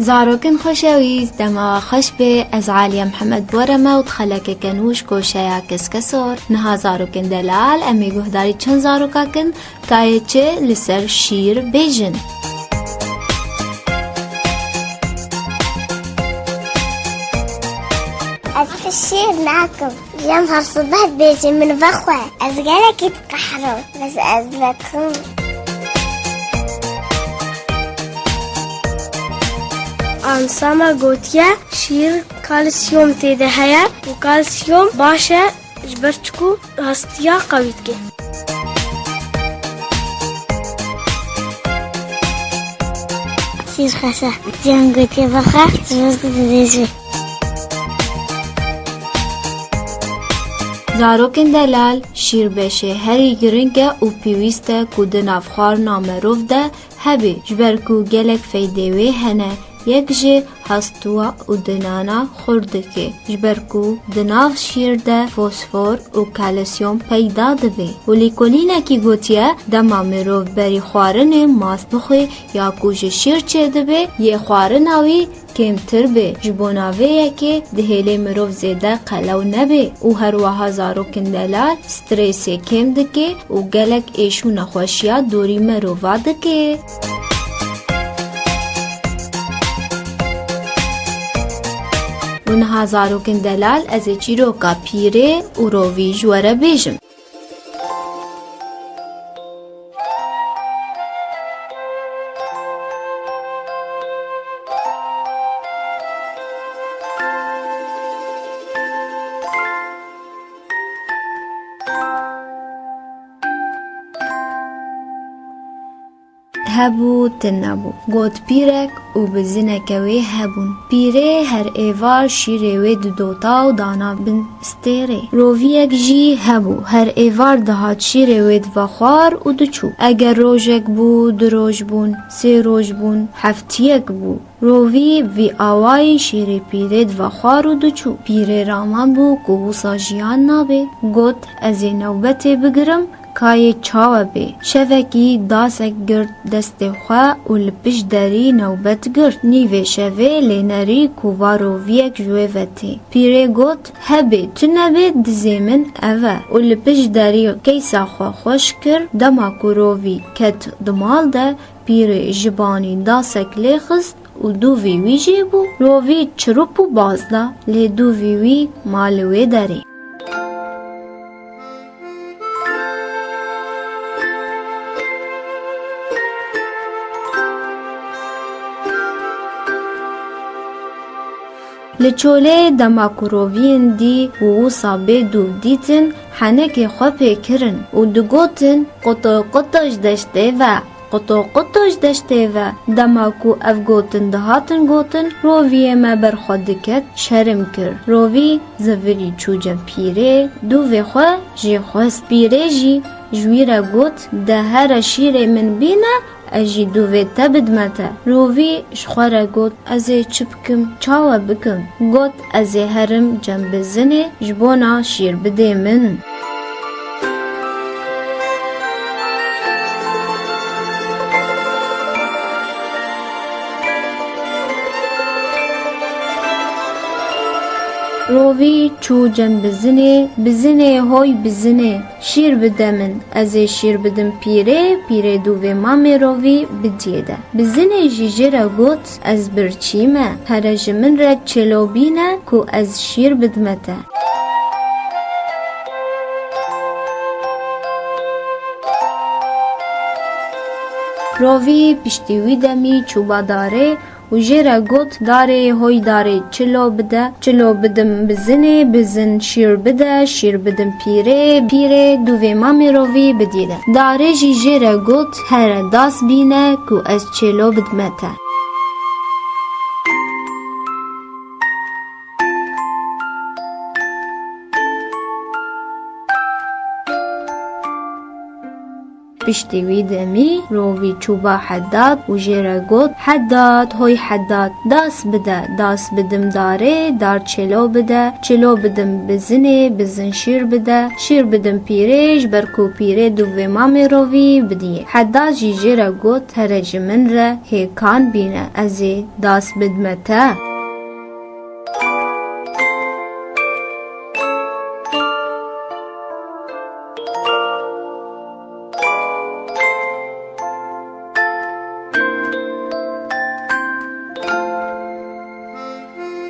زاروکن خوشویز دما خوش به از عالی محمد بورما و تخلک کنوش کوشیا کسکسور نه زاروکن دلال امی گهداری چند زاروکا کن که چه لسر شیر بیجن. از شیر نکم جم هر صبح بیجن من بخواه از گلکی تقحرم بس از بکم. انساما گوتیا شیر کالسیوم تیده هیا و کالسیوم باشه جبرچکو هستیا قوید که شیر خسا جم گوتیا بخواه جوست دیدیجی. زاروکن دلال شیر بشه هری گرنگه و پیوسته کود نافخار نامروف ده هبه جبرکو گلک فیدهوی هنه یک جه هستوا و دنانا خورده که جبرکو دناف شیر ده فوسفور و کالسیوم پیدا دبه و لیکولینه کی گوتیه دما مروف بری خوارن ماس بخوی یا کوش شیر چه دبه یه خوارن آوی کمتر به جبوناویه که دهیله مروف زیده قلو نبه و هر وها زاروکن دلال ستریس کم دکه و گلک ایشو نخوشیا دوری مروفا دکه. ونها زاروکن دلال از چیرو کا پیره و روی جوره بیجم. هبو تنبو گوت پیرک و بزنکوی هبون پیره هر ایوار شیره و دوتا و دانا بن استیره روویک جی هبو هر ایوار دهات شیره و دوخوار و دوچو اگر روژک بو دروژ بون سی روژ بون هفتیک بو رووی وی آوای شیره پیره دوخوار و دوچو پیره رامان بو که ساجیان نابه گوت از نوبت بگرم کای چاوه بی شوکی داسک گرد دست خواه و لپش داری نوبت گرد نیوه شوه لینری کووارو ویک جوه وطی پیره گوت هبه تو نبه دزیمن اوه و لپش داری کیسا خواه خوش کر دما کرووی کت دمال ده پیره جبانی داسک لیخست و دو ویوی جیبو رووی چروپو بازده لی دو ویوی مالوی داری لچوله دماکرووین دی و صابه دو دیتن حنک خواه کرن و دو گوتن قطع قطعش دشته و قطع قطعش دشته و دماکو اف گوتن دهاتن گوتن رووی ما برخودکت شرم کر رووی زوری چوجن پیره دو و خواه جی خواست پیره جی جویره گوت ده هر شیر من بینه اجی دوی تبد متا رووی شخوره گوت ازی چپکم چاوه بکم گوت ازی هرم جنب زنه جبونا شیر بده من رووی چو جنب بزنه هوی بزنه شیر بده من از شیر بدم پیره دوی مامی رووی بدیده بزنه جیجره گوت از برچیمه هرج من رد چلو بینه کو از شیر بدمته رووی پشتیوی دمی چوبا داره و جیره گوت داره هوی داره چلو بدم بزنه بزن شیر بدم پیره دوی مامی روی بدیده داره جیره گوت هر داس بینه کو از چلو بدمته پشتی وی دمی روی چوبا حداد و جیره گوت حداد هوی حداد داس بده داس بدم داره دار چلو بده چلو بدم بزنه بزن شیر بده شیر بدم پیرش برکو پیره دوی مامی روی بدیه حداد جیره گوت هرج من را هیکان بینه ازی داس بدمته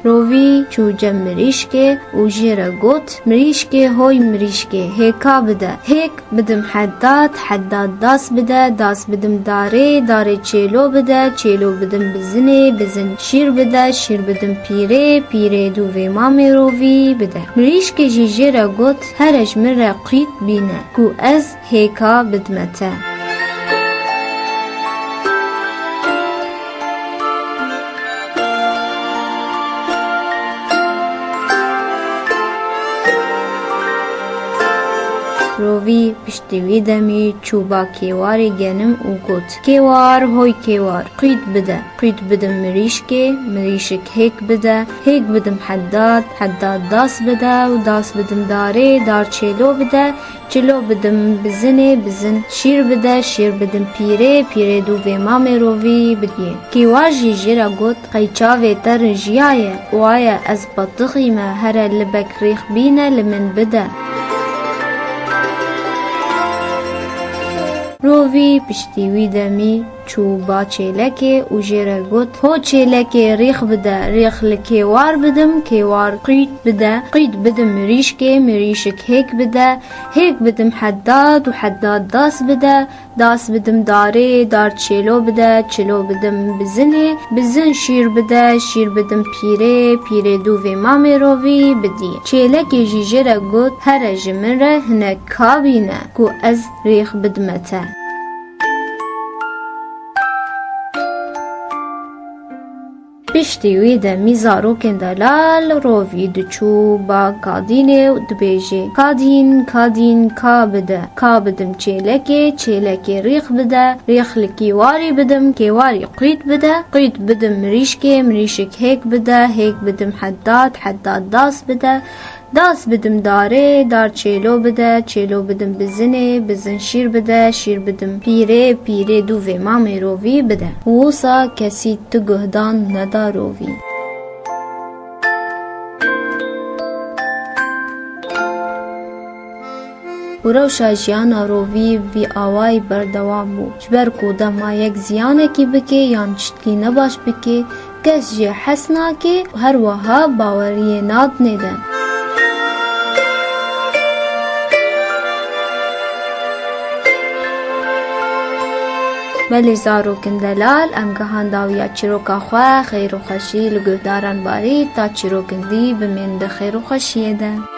روی چوجه مریشکه و جیره گوت مریشکه هوی مریشکه هیکا بده هیک بدم حداد حداد داس بده داس بدم داره داره چلو بده چلو بدم بزنه بزن شیر بده شیر بدم پیره پیره دوی مامی روی بده مریشکه جیره گوت هرج من را قید بینه کو از هیکا بدمته روی پشتوی دمی چوبا کیواری گنم و گوت کیوار هوی کیوار قید بده قید بدم مریشکه مریشک هیک بده هیک بدم حداد حداد داس بده و داس بدم داره دار چلو بده چلو بدم بزنه بزن شیر بده شیر بدم پیره پیره دوی مامی روی بدیه کیوار جیره گوت قیچاوی تر جیایه و آیا از بطخی ما هر لبک ریخ بینه لمن بده روی پشتیوی دمی چوبا چیلکه و جیره گوت هو چیلکه ریخ بده ریخ لکیوار بدم کیوار قید بده قید بدم مریشکه مریشک هیک بده هیک بدم حداد و حداد داس بده داس بدم داره دار چلو بده چلو بدم بزنه بزن شیر بده شیر بدم پیره پیره دوی مامی روی بدیه چیلکه جیره گوت هر جمن ره هنک کابینه کو از ریخ بدمته پشتیوی دمی زاروکن دلال روی دچو با کادینه و دبیجه کادین کادین کا بده کا بدم چیلکه ریخ بده ریخ لکیواری بدم کیواری قید بده قید بدم مریشکه مریشک هیک بده هیک بدم حداد حداد داس بده داس بدم داره دار چلو بده چلو بدم بزنه بزن شیر بده شیر بدم پیره پیره دوی مامی روی بده ووسا کسی تگهدان ندا روی روشا جیانا روی وی آوای بردوام بو جبر کودا ما یک زیانه کی بکه یان چتکی نباش بکه کس جی حسنا که هر وها باوری ناد نیدن بلی زاروکن دلال ام گهان داویا چیروکا خواه خیر و خوشی لگهداران باری تا چیروکن دی بمین ده خیر و خوشیه ده